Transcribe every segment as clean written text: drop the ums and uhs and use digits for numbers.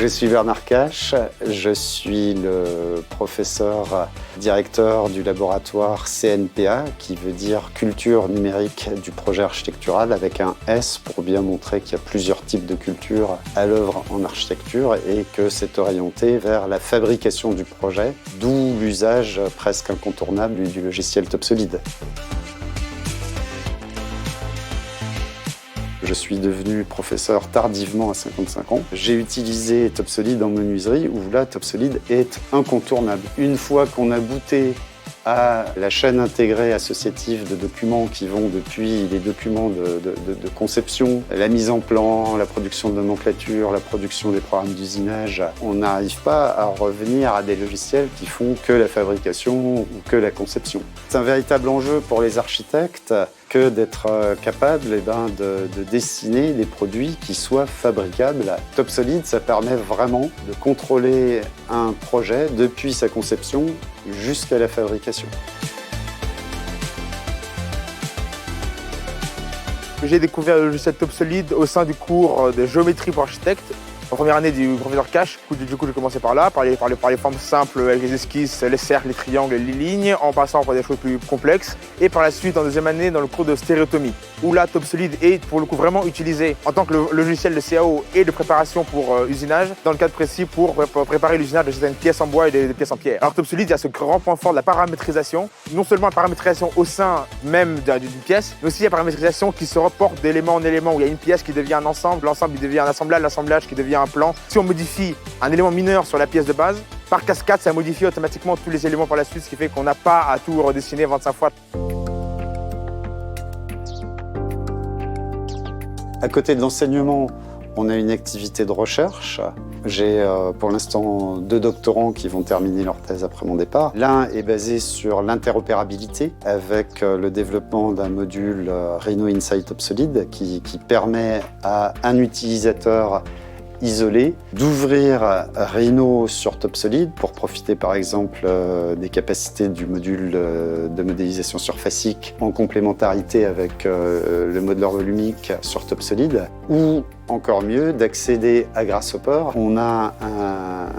Je suis Bernard Cache, je suis le professeur directeur du laboratoire CNPA, qui veut dire Culture numérique du projet architectural, avec un S pour bien montrer qu'il y a plusieurs types de cultures à l'œuvre en architecture et que c'est orienté vers la fabrication du projet, d'où l'usage presque incontournable du logiciel TopSolid. Je suis devenu professeur tardivement à 55 ans. J'ai utilisé TopSolid en menuiserie où là, TopSolid est incontournable. Une fois qu'on a booté à la chaîne intégrée associative de documents qui vont depuis les documents de conception, la mise en plan, la production de nomenclature, la production des programmes d'usinage, on n'arrive pas à revenir à des logiciels qui font que la fabrication ou que la conception. C'est un véritable enjeu pour les architectes que d'être capable de dessiner des produits qui soient fabricables. TopSolid, ça permet vraiment de contrôler un projet depuis sa conception jusqu'à la fabrication. J'ai découvert le logiciel TopSolid au sein du cours de géométrie pour architectes. En première année du professeur Cache, du coup j'ai commencé par là, par les formes simples avec les esquisses, les cercles, les triangles, les lignes, en passant par des choses plus complexes. Et par la suite, en deuxième année, dans le cours de stéréotomie, où là, TopSolid est pour le coup vraiment utilisé en tant que logiciel de CAO et de préparation pour usinage, dans le cadre précis pour préparer l'usinage de certaines pièces en bois et des pièces en pierre. Alors TopSolid, il y a ce grand point fort de la paramétrisation, non seulement la paramétrisation au sein même d'une pièce, mais aussi la paramétrisation qui se reporte d'élément en élément, où il y a une pièce qui devient un ensemble, l'ensemble qui devient un assemblage, l'assemblage qui devient un plan. Si on modifie un élément mineur sur la pièce de base, par cascade, ça modifie automatiquement tous les éléments par la suite, ce qui fait qu'on n'a pas à tout redessiner 25 fois. À côté de l'enseignement, on a une activité de recherche. J'ai pour l'instant 2 doctorants qui vont terminer leur thèse après mon départ. L'un est basé sur l'interopérabilité avec le développement d'un module Rhino Inside TopSolid qui permet à un utilisateur isolé d'ouvrir Rhino sur TopSolid pour profiter par exemple des capacités du module de modélisation surfacique en complémentarité avec le modeleur volumique sur TopSolid, ou encore mieux d'accéder à Grasshopper. On a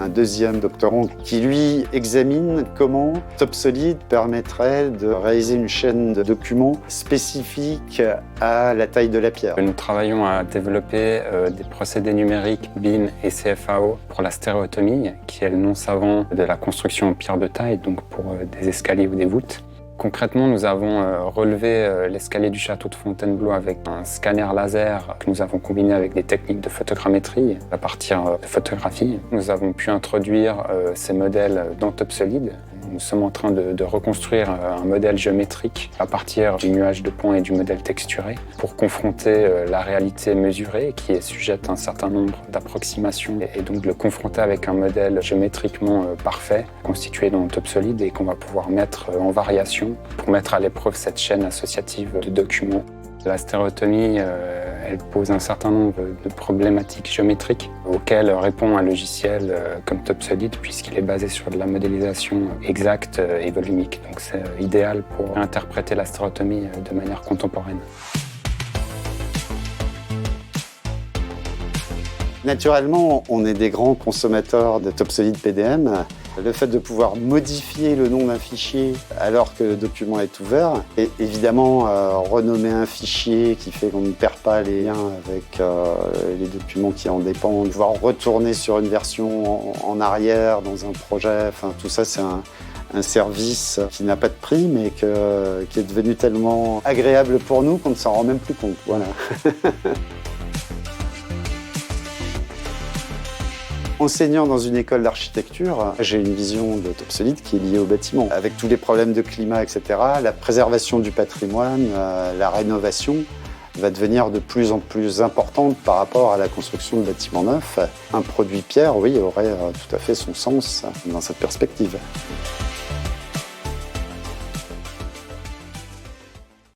un deuxième doctorant qui lui examine comment TopSolid permettrait de réaliser une chaîne de documents spécifique à la taille de la pierre. Nous travaillons à développer des procédés numériques BIM et CFAO pour la stéréotomie, qui est le nom savant de la construction en pierre de taille, donc pour des escaliers ou des voûtes. Concrètement, nous avons relevé l'escalier du château de Fontainebleau avec un scanner laser que nous avons combiné avec des techniques de photogrammétrie à partir de photographies. Nous avons pu introduire ces modèles dans TopSolid. Nous sommes en train de reconstruire un modèle géométrique à partir du nuage de points et du modèle texturé pour confronter la réalité mesurée qui est sujette à un certain nombre d'approximations et donc de le confronter avec un modèle géométriquement parfait constitué dans TopSolid et qu'on va pouvoir mettre en variation pour mettre à l'épreuve cette chaîne associative de documents. La stéréotomie, elle pose un certain nombre de problématiques géométriques auxquelles répond un logiciel comme TopSolid puisqu'il est basé sur de la modélisation exacte et volumique. Donc c'est idéal pour interpréter la stéréotomie de manière contemporaine. Naturellement, on est des grands consommateurs de TopSolid PDM. Le fait de pouvoir modifier le nom d'un fichier alors que le document est ouvert, et évidemment renommer un fichier qui fait qu'on ne perd pas les liens avec les documents qui en dépendent, pouvoir retourner sur une version en arrière dans un projet, enfin tout ça c'est un service qui n'a pas de prix mais qui est devenu tellement agréable pour nous qu'on ne s'en rend même plus compte. Voilà. Enseignant dans une école d'architecture, j'ai une vision de TopSolid qui est liée au bâtiment. Avec tous les problèmes de climat, etc., la préservation du patrimoine, la rénovation va devenir de plus en plus importante par rapport à la construction de bâtiments neufs. Un produit pierre, oui, aurait tout à fait son sens dans cette perspective.